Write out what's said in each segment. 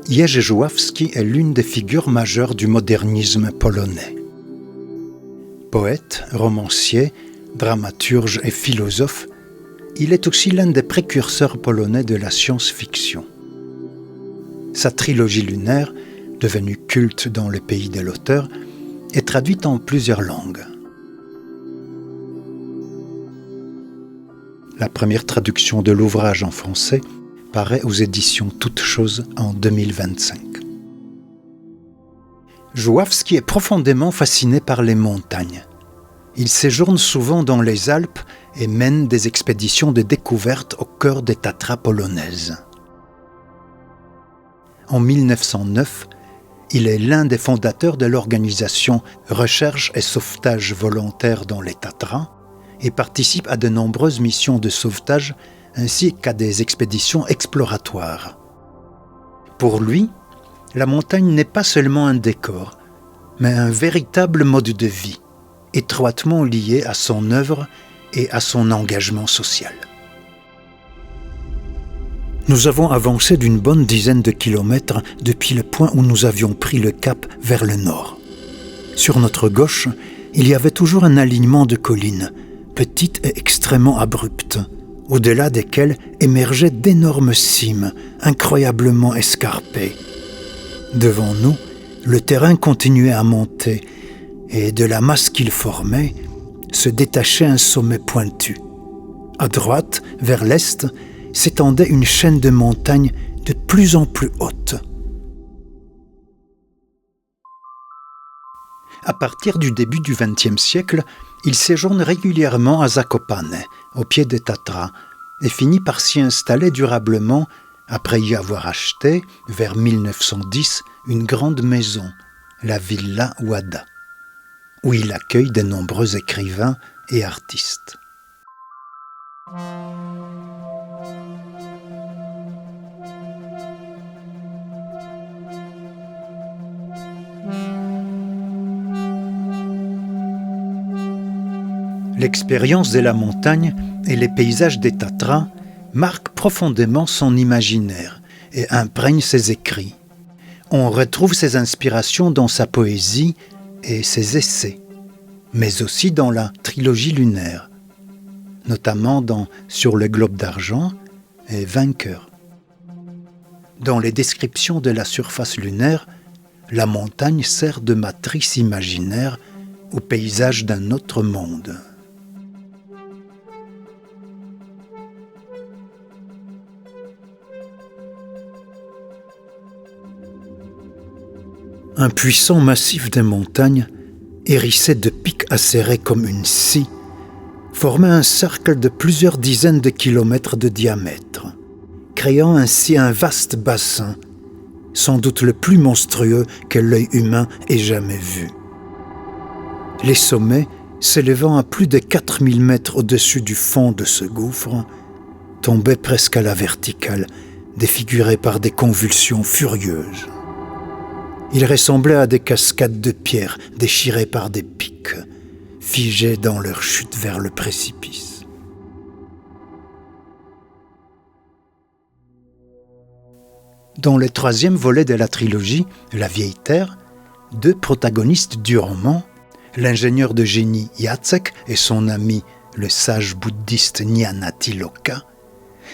Jerzy Żuławski est l'une des figures majeures du modernisme polonais. Poète, romancier, dramaturge et philosophe, il est aussi l'un des précurseurs polonais de la science-fiction. Sa trilogie lunaire, devenue culte dans le pays de l'auteur, est traduite en plusieurs langues. La première traduction de l'ouvrage en français paraît aux éditions Toutes Choses en 2025. Żuławski est profondément fasciné par les montagnes. Il séjourne souvent dans les Alpes et mène des expéditions de découverte au cœur des Tatras polonaises. En 1909, il est l'un des fondateurs de l'organisation Recherche et Sauvetage Volontaire dans les Tatras et participe à de nombreuses missions de sauvetage ainsi qu'à des expéditions exploratoires. Pour lui, la montagne n'est pas seulement un décor, mais un véritable mode de vie, étroitement lié à son œuvre et à son engagement social. Nous avons avancé d'une bonne dizaine de kilomètres depuis le point où nous avions pris le cap vers le nord. Sur notre gauche, il y avait toujours un alignement de collines, petites et extrêmement abruptes, au-delà desquelles émergeaient d'énormes cimes, incroyablement escarpées. Devant nous, le terrain continuait à monter, et de la masse qu'il formait, se détachait un sommet pointu. À droite, vers l'est, s'étendait une chaîne de montagnes de plus en plus hautes. À partir du début du XXe siècle, il séjourne régulièrement à Zakopane, au pied des Tatras, et finit par s'y installer durablement après y avoir acheté, vers 1910, une grande maison, la Villa Łada, où il accueille de nombreux écrivains et artistes. L'expérience de la montagne et les paysages des Tatras marquent profondément son imaginaire et imprègnent ses écrits. On retrouve ses inspirations dans sa poésie et ses essais, mais aussi dans la trilogie lunaire, notamment dans Sur le globe d'argent et Vainqueur. Dans les descriptions de la surface lunaire, la montagne sert de matrice imaginaire au paysage d'un autre monde. Un puissant massif de montagnes, hérissé de pics acérés comme une scie, formait un cercle de plusieurs dizaines de kilomètres de diamètre, créant ainsi un vaste bassin, sans doute le plus monstrueux que l'œil humain ait jamais vu. Les sommets, s'élevant à plus de 4000 mètres au-dessus du fond de ce gouffre, tombaient presque à la verticale, défigurés par des convulsions furieuses. Ils ressemblaient à des cascades de pierres déchirées par des pics, figées dans leur chute vers le précipice. Dans le troisième volet de la trilogie, La Vieille Terre, deux protagonistes du roman, l'ingénieur de génie Jacek et son ami, le sage bouddhiste Nyanathilaka,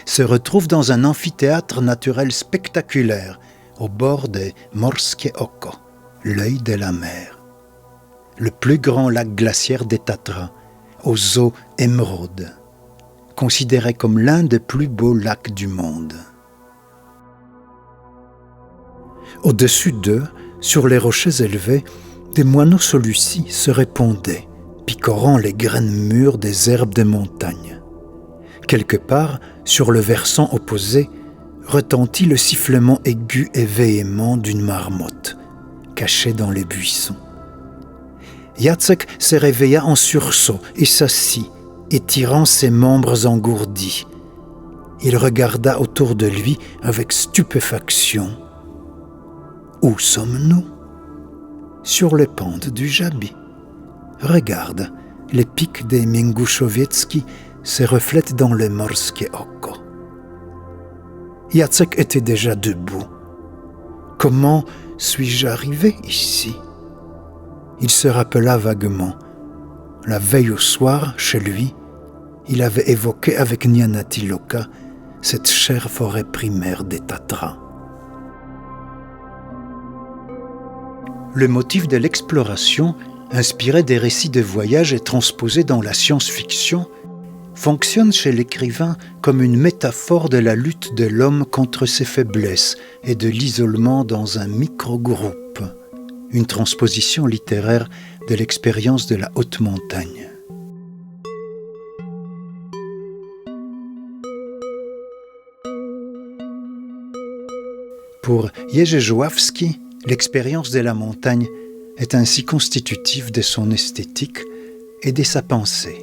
se retrouvent dans un amphithéâtre naturel spectaculaire au bord des Morskie Oko, l'œil de la mer, le plus grand lac glaciaire des Tatras, aux eaux émeraudes, considéré comme l'un des plus beaux lacs du monde. Au-dessus d'eux, sur les rochers élevés, des moineaux solucis se répandaient, picorant les graines mûres des herbes des montagnes. Quelque part, sur le versant opposé, retentit le sifflement aigu et véhément d'une marmotte, cachée dans les buissons. Jacek se réveilla en sursaut et s'assit, étirant ses membres engourdis. Il regarda autour de lui avec stupéfaction. Où sommes-nous ? Sur les pentes du Jabi. Regarde, les pics des Mięguszowiecki se reflètent dans le Morskie Oko. Jacek était déjà debout. Comment suis-je arrivé ici ? Il se rappela vaguement. La veille au soir, chez lui, il avait évoqué avec Nyanatiloka cette chère forêt primaire des Tatras. Le motif de l'exploration, inspiré des récits de voyage et transposé dans la science-fiction, fonctionne chez l'écrivain comme une métaphore de la lutte de l'homme contre ses faiblesses et de l'isolement dans un microgroupe, une transposition littéraire de l'expérience de la haute montagne. Pour Jerzy, l'expérience de la montagne est ainsi constitutive de son esthétique et de sa pensée.